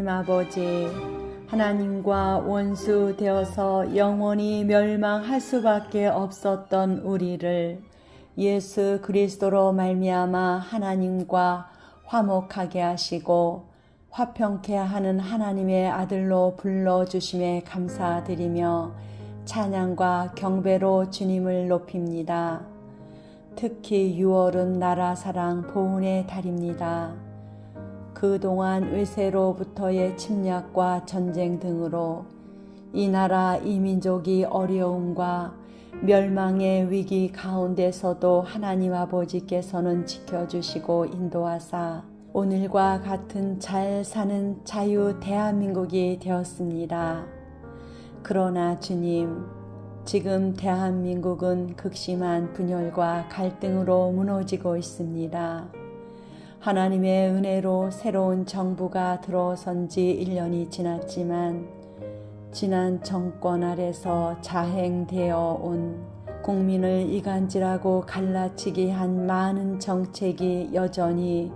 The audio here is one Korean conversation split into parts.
하나님 아버지, 하나님과 원수 되어서 영원히 멸망할 수밖에 없었던 우리를 예수 그리스도로 말미암아 하나님과 화목하게 하시고 화평케 하는 하나님의 아들로 불러주심에 감사드리며 찬양과 경배로 주님을 높입니다. 특히 6월은 나라 사랑 보훈의 달입니다. 그동안 외세로부터의 침략과 전쟁 등으로 이 나라 이 민족이 어려움과 멸망의 위기 가운데서도 하나님 아버지께서는 지켜주시고 인도하사 오늘과 같은 잘 사는 자유 대한민국이 되었습니다. 그러나 주님, 지금 대한민국은 극심한 분열과 갈등으로 무너지고 있습니다. 하나님의 은혜로 새로운 정부가 들어선 지 1년이 지났지만 지난 정권 아래서 자행되어 온 국민을 이간질하고 갈라치기 한 많은 정책이 여전히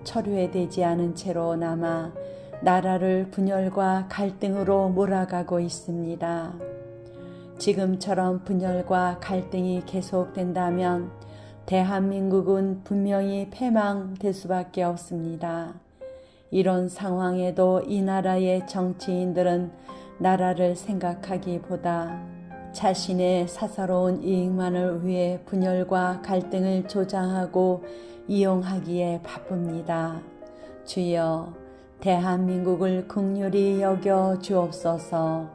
철회되지 않은 채로 남아 나라를 분열과 갈등으로 몰아가고 있습니다. 지금처럼 분열과 갈등이 계속된다면 대한민국은 분명히 패망될 수밖에 없습니다. 이런 상황에도 이 나라의 정치인들은 나라를 생각하기보다 자신의 사사로운 이익만을 위해 분열과 갈등을 조장하고 이용하기에 바쁩니다. 주여, 대한민국을 긍휼히 여겨 주옵소서.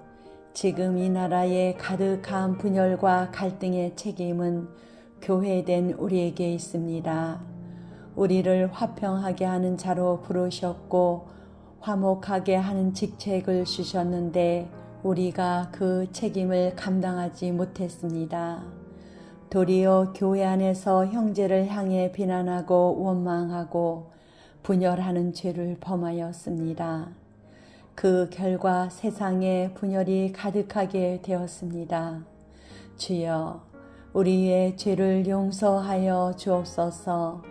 지금 이 나라의 가득한 분열과 갈등의 책임은 교회된 우리에게 있습니다. 우리를 화평하게 하는 자로 부르셨고 화목하게 하는 직책을 주셨는데 우리가 그 책임을 감당하지 못했습니다. 도리어 교회 안에서 형제를 향해 비난하고 원망하고 분열하는 죄를 범하였습니다. 그 결과 세상에 분열이 가득하게 되었습니다. 주여, 우리의 죄를 용서하여 주옵소서.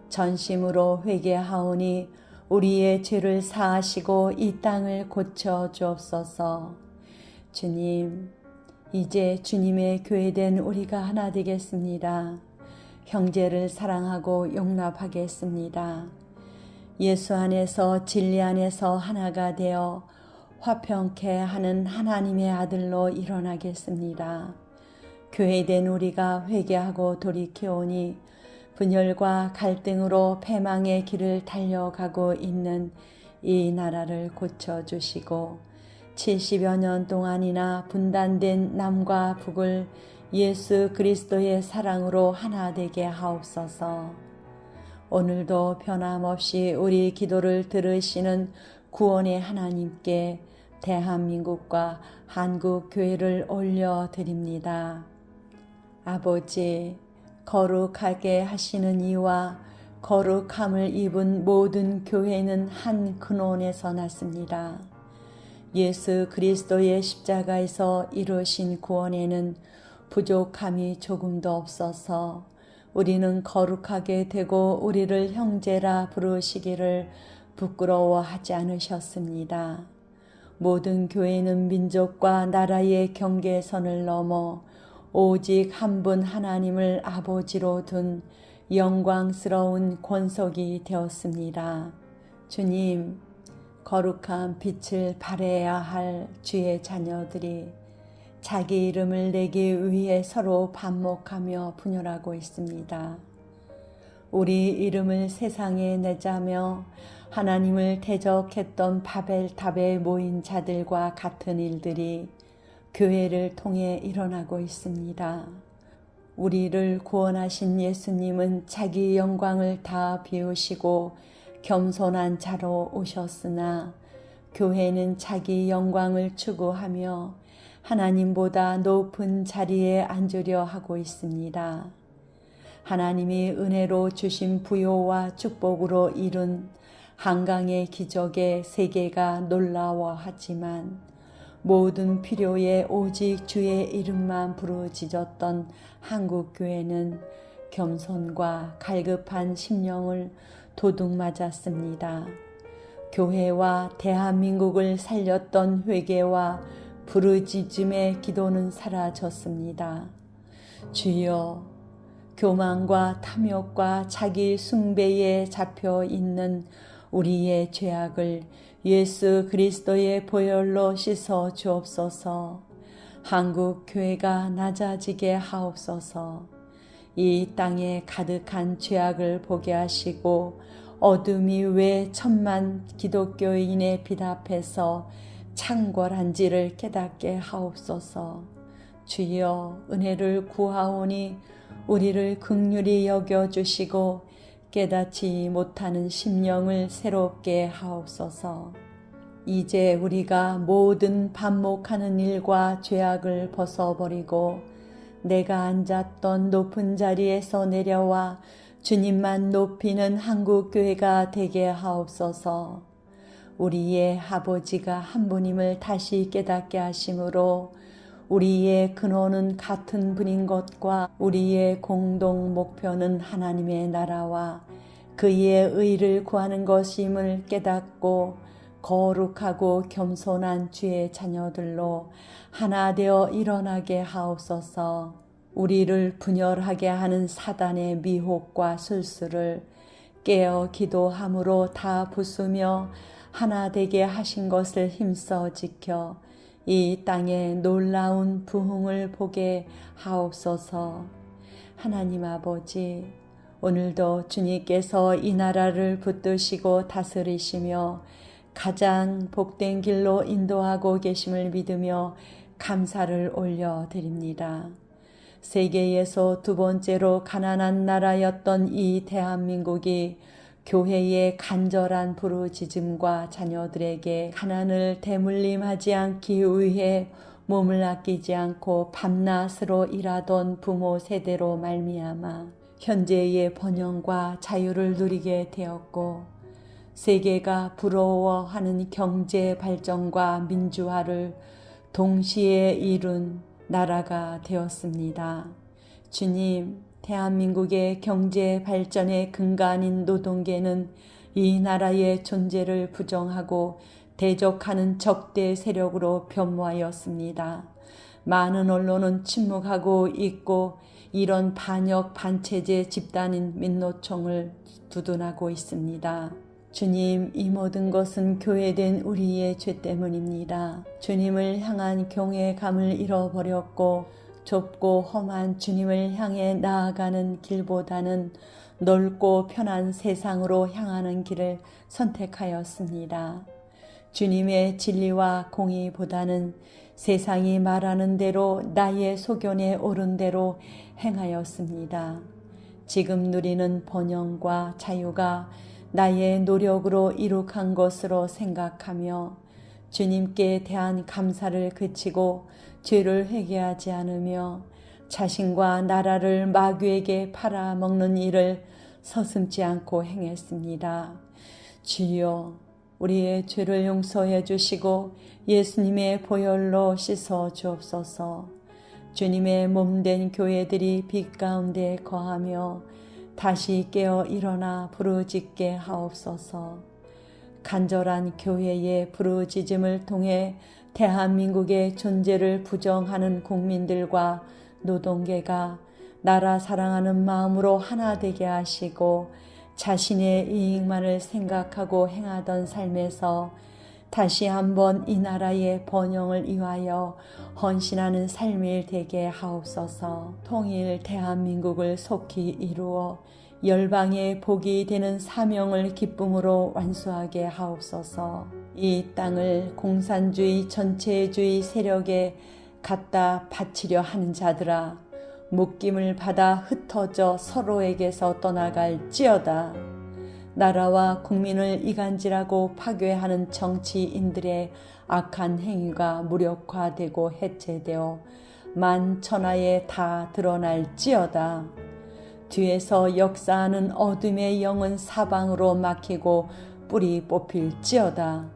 전심으로 회개하오니 우리의 죄를 사하시고 이 땅을 고쳐 주옵소서. 주님, 이제 주님의 교회된 우리가 하나 되겠습니다. 형제를 사랑하고 용납하겠습니다. 예수 안에서 진리 안에서 하나가 되어 화평케 하는 하나님의 아들로 일어나겠습니다. 교회된 우리가 회개하고 돌이켜오니 분열과 갈등으로 패망의 길을 달려가고 있는 이 나라를 고쳐주시고 70여 년 동안이나 분단된 남과 북을 예수 그리스도의 사랑으로 하나 되게 하옵소서. 오늘도 변함없이 우리 기도를 들으시는 구원의 하나님께 대한민국과 한국교회를 올려드립니다. 아버지, 거룩하게 하시는 이와 거룩함을 입은 모든 교회는 한 근원에서 났습니다. 예수 그리스도의 십자가에서 이루신 구원에는 부족함이 조금도 없어서 우리는 거룩하게 되고 우리를 형제라 부르시기를 부끄러워하지 않으셨습니다. 모든 교회는 민족과 나라의 경계선을 넘어 오직 한 분 하나님을 아버지로 둔 영광스러운 권속이 되었습니다. 주님, 거룩한 빛을 발해야 할 주의 자녀들이 자기 이름을 내기 위해 서로 반목하며 분열하고 있습니다. 우리 이름을 세상에 내자며 하나님을 대적했던 바벨탑에 모인 자들과 같은 일들이 교회를 통해 일어나고 있습니다. 우리를 구원하신 예수님은 자기 영광을 다 비우시고 겸손한 자로 오셨으나 교회는 자기 영광을 추구하며 하나님보다 높은 자리에 앉으려 하고 있습니다. 하나님이 은혜로 주신 부요와 축복으로 이룬 한강의 기적에 세계가 놀라워하지만 모든 필요에 오직 주의 이름만 부르짖었던 한국교회는 겸손과 갈급한 심령을 도둑맞았습니다. 교회와 대한민국을 살렸던 회개와 부르짖음의 기도는 사라졌습니다. 주여, 교만과 탐욕과 자기 숭배에 잡혀 있는 우리의 죄악을 예수 그리스도의 보혈로 씻어 주옵소서. 한국 교회가 낮아지게 하옵소서. 이 땅에 가득한 죄악을 보게 하시고 어둠이 왜 천만 기독교인의 빛 앞에서 창궐한지를 깨닫게 하옵소서. 주여, 은혜를 구하오니 우리를 긍휼히 여겨주시고 깨닫지 못하는 심령을 새롭게 하옵소서. 이제 우리가 모든 반목하는 일과 죄악을 벗어버리고 내가 앉았던 높은 자리에서 내려와 주님만 높이는 한국교회가 되게 하옵소서. 우리의 아버지가 한 분임을 다시 깨닫게 하심으로 우리의 근원은 같은 분인 것과 우리의 공동 목표는 하나님의 나라와 그의 의를 구하는 것임을 깨닫고 거룩하고 겸손한 주의 자녀들로 하나 되어 일어나게 하옵소서. 우리를 분열하게 하는 사단의 미혹과 술수를 깨어 기도함으로 다 부수며 하나 되게 하신 것을 힘써 지켜 이 땅에 놀라운 부흥을 보게 하옵소서. 하나님 아버지, 오늘도 주님께서 이 나라를 붙드시고 다스리시며 가장 복된 길로 인도하고 계심을 믿으며 감사를 올려드립니다. 세계에서 두 번째로 가난한 나라였던 이 대한민국이 교회의 간절한 부르짖음과 자녀들에게 가난을 대물림하지 않기 위해 몸을 아끼지 않고 밤낮으로 일하던 부모 세대로 말미암아 현재의 번영과 자유를 누리게 되었고 세계가 부러워하는 경제 발전과 민주화를 동시에 이룬 나라가 되었습니다. 주님, 대한민국의 경제 발전의 근간인 노동계는 이 나라의 존재를 부정하고 대적하는 적대 세력으로 변모하였습니다. 많은 언론은 침묵하고 있고 이런 반역 반체제 집단인 민노총을 두둔하고 있습니다. 주님, 이 모든 것은 교회된 우리의 죄 때문입니다. 주님을 향한 경외감을 잃어버렸고 좁고 험한 주님을 향해 나아가는 길보다는 넓고 편한 세상으로 향하는 길을 선택하였습니다. 주님의 진리와 공의보다는 세상이 말하는 대로 나의 소견에 옳은 대로 행하였습니다. 지금 누리는 번영과 자유가 나의 노력으로 이룩한 것으로 생각하며 주님께 대한 감사를 그치고 죄를 회개하지 않으며 자신과 나라를 마귀에게 팔아먹는 일을 서슴지 않고 행했습니다. 주여, 우리의 죄를 용서해 주시고 예수님의 보혈로 씻어 주옵소서. 주님의 몸된 교회들이 빛 가운데 거하며 다시 깨어 일어나 부르짖게 하옵소서. 간절한 교회의 부르짖음을 통해 대한민국의 존재를 부정하는 국민들과 노동계가 나라 사랑하는 마음으로 하나 되게 하시고 자신의 이익만을 생각하고 행하던 삶에서 다시 한번 이 나라의 번영을 위하여 헌신하는 삶이 되게 하옵소서. 통일 대한민국을 속히 이루어 열방의 복이 되는 사명을 기쁨으로 완수하게 하옵소서. 이 땅을 공산주의 전체주의 세력에 갖다 바치려 하는 자들아, 묶임을 받아 흩어져 서로에게서 떠나갈지어다. 나라와 국민을 이간질하고 파괴하는 정치인들의 악한 행위가 무력화되고 해체되어 만천하에 다 드러날지어다. 뒤에서 역사하는 어둠의 영은 사방으로 막히고 뿌리 뽑힐지어다.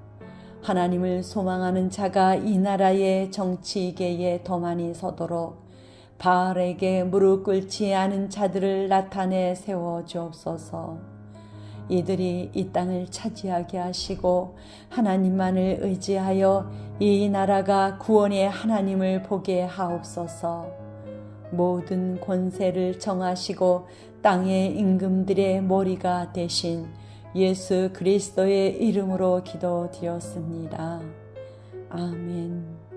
하나님을 소망하는 자가 이 나라의 정치계에 더 많이 서도록 바알에게 무릎 꿇지 않은 자들을 나타내 세워 주옵소서. 이들이 이 땅을 차지하게 하시고 하나님만을 의지하여 이 나라가 구원의 하나님을 보게 하옵소서. 모든 권세를 정하시고 땅의 임금들의 머리가 되신 예수 그리스도의 이름으로 기도드렸습니다. 아멘.